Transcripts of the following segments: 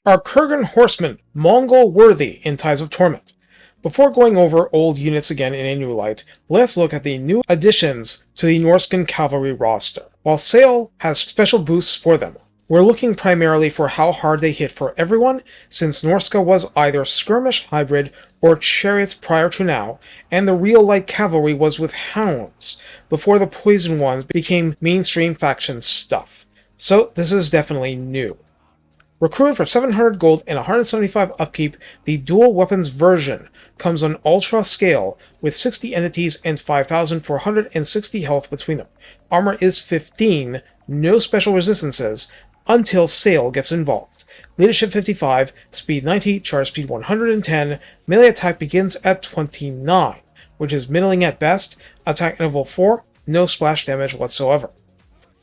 Are Kurgan Horsemen Mongol-worthy in Ties of Torment? Before going over old units again in a new light, let's look at the new additions to the Norscan cavalry roster. While Sale has special boosts for them, we're looking primarily for how hard they hit for everyone, since Norsca was either skirmish hybrid or chariots prior to now, and the real light cavalry was with hounds, before the poison ones became mainstream faction stuff. So this is definitely new. Recruited for 700 gold and 175 upkeep, the dual weapons version comes on ultra scale with 60 entities and 5,460 health between them. Armor is 15, no special resistances, until Sale gets involved. Leadership 55, speed 90, charge speed 110, melee attack begins at 29, which is middling at best, attack interval 4, no splash damage whatsoever.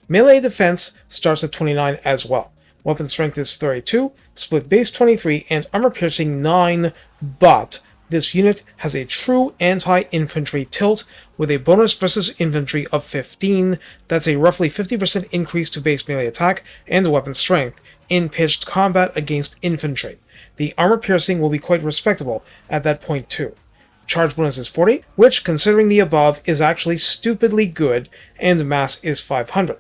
Melee defense starts at 29 as well. Weapon strength is 32, split base 23, and armor piercing 9, but this unit has a true anti-infantry tilt with a bonus versus infantry of 15. That's a roughly 50% increase to base melee attack and weapon strength in pitched combat against infantry. The armor piercing will be quite respectable at that point too. Charge bonus is 40, which, considering the above, is actually stupidly good, and mass is 500.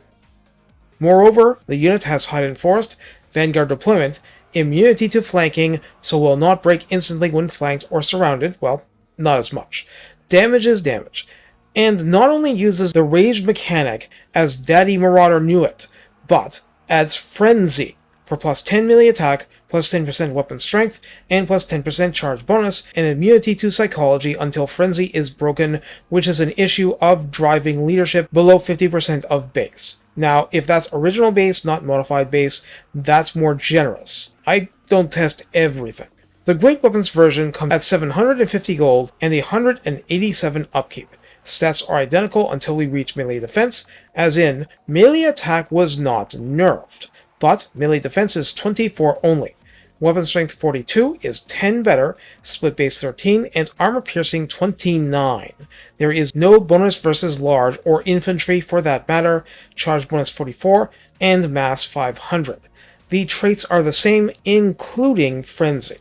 Moreover, the unit has Hide and Forest, Vanguard deployment, immunity to flanking, so will not break instantly when flanked or surrounded, well, not as much. Damage is damage, and not only uses the rage mechanic as Daddy Marauder knew it, but adds Frenzy for plus 10 melee attack, plus 10% weapon strength, and plus 10% charge bonus, and immunity to psychology until Frenzy is broken, which is an issue of driving leadership below 50% of base. Now, if that's original base, not modified base, that's more generous. I don't test everything. The Great Weapons version comes at 750 gold and 187 upkeep. Stats are identical until we reach melee defense, as in, melee attack was not nerfed, but melee defense is 24 only. Weapon strength 42 is 10 better, split base 13, and armor piercing 29. There is no bonus versus large or infantry for that matter, charge bonus 44, and mass 500. The traits are the same, including Frenzy.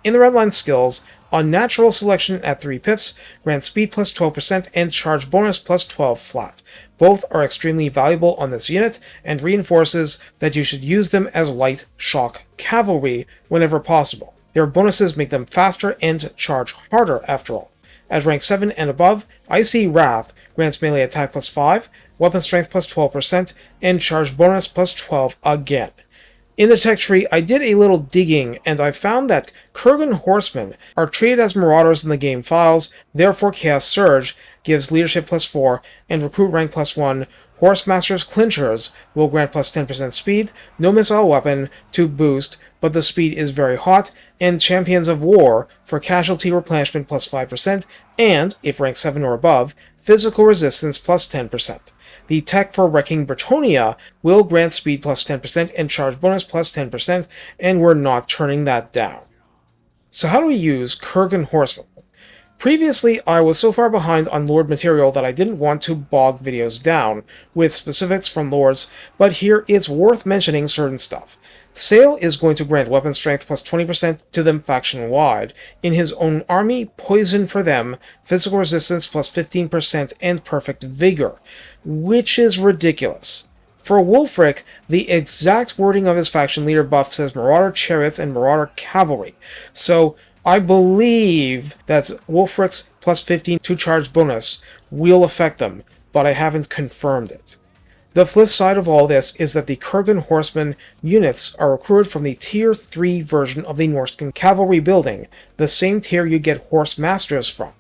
In the redline skills, Unnatural Selection at 3 pips, grants speed plus 12% and charge bonus plus 12 flat. Both are extremely valuable on this unit, and reinforces that you should use them as light shock cavalry whenever possible. Their bonuses make them faster and charge harder after all. At rank 7 and above, Icy Wrath grants melee attack plus 5, weapon strength plus 12%, and charge bonus plus 12 again. In the tech tree, I did a little digging, and I found that Kurgan Horsemen are treated as marauders in the game files, therefore Chaos Surge gives leadership plus 4, and recruit rank plus 1. Horsemaster's Clinchers will grant plus 10% speed, no missile weapon to boost, but the speed is very hot, and Champions of War for casualty replenishment plus 5%, and, if rank 7 or above, physical resistance plus 10%. The tech for Wrecking Bretonia will grant speed plus 10% and charge bonus plus 10%, and we're not turning that down. So how do we use Kurgan Horsemen? Previously, I was so far behind on Lord material that I didn't want to bog videos down with specifics from Lords, but here it's worth mentioning certain stuff. Sale is going to grant weapon strength plus 20% to them faction-wide. In his own army, poison for them, physical resistance plus 15%, and perfect vigor, which is ridiculous. For Wulfric, the exact wording of his faction leader buff says Marauder Chariots and Marauder Cavalry, so I believe that Wulfric's plus 15 to charge bonus will affect them, but I haven't confirmed it. The flip side of all this is that the Kurgan Horsemen units are recruited from the Tier 3 version of the Norscan Cavalry building, the same tier you get Horse Masters from.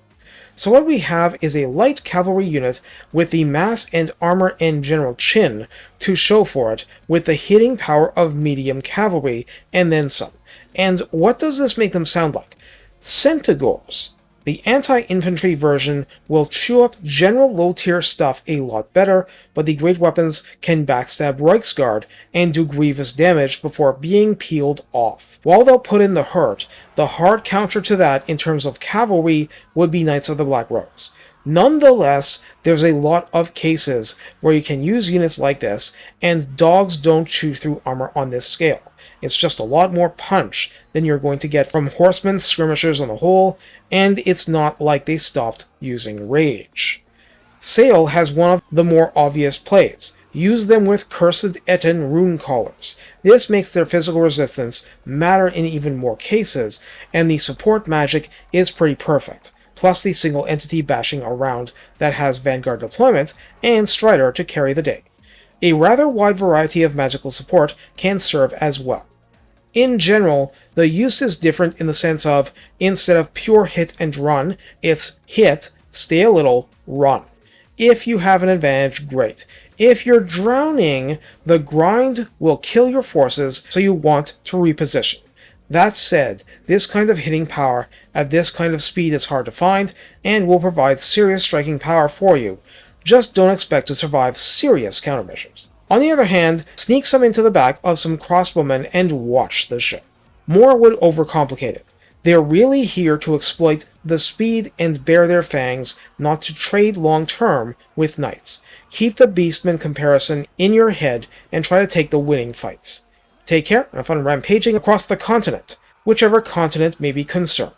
So what we have is a light cavalry unit with the mass and armor and general chin to show for it, with the hitting power of medium cavalry, and then some. And what does this make them sound like? Centigors. The anti-infantry version will chew up general low-tier stuff a lot better, but the great weapons can backstab Reiksguard and do grievous damage before being peeled off. While they'll put in the hurt, the hard counter to that in terms of cavalry would be Knights of the Black Rose. Nonetheless, there's a lot of cases where you can use units like this, and dogs don't chew through armor on this scale. It's just a lot more punch than you're going to get from horsemen skirmishers on the whole, and it's not like they stopped using rage. Sail has one of the more obvious plays. Use them with Cursed Etten rune collars. This makes their physical resistance matter in even more cases, and the support magic is pretty perfect, plus the single entity bashing around that has Vanguard deployment and Strider to carry the day. A rather wide variety of magical support can serve as well. In general, the use is different in the sense of, instead of pure hit and run, it's hit, stay a little, run. If you have an advantage, great. If you're drowning, the grind will kill your forces, so you want to reposition. That said, this kind of hitting power at this kind of speed is hard to find, and will provide serious striking power for you. Just don't expect to survive serious countermeasures. On the other hand, sneak some into the back of some crossbowmen and watch the show. More would overcomplicate it. They're really here to exploit the speed and bare their fangs, not to trade long-term with knights. Keep the beastman comparison in your head and try to take the winning fights. Take care and have fun rampaging across the continent, whichever continent may be concerned.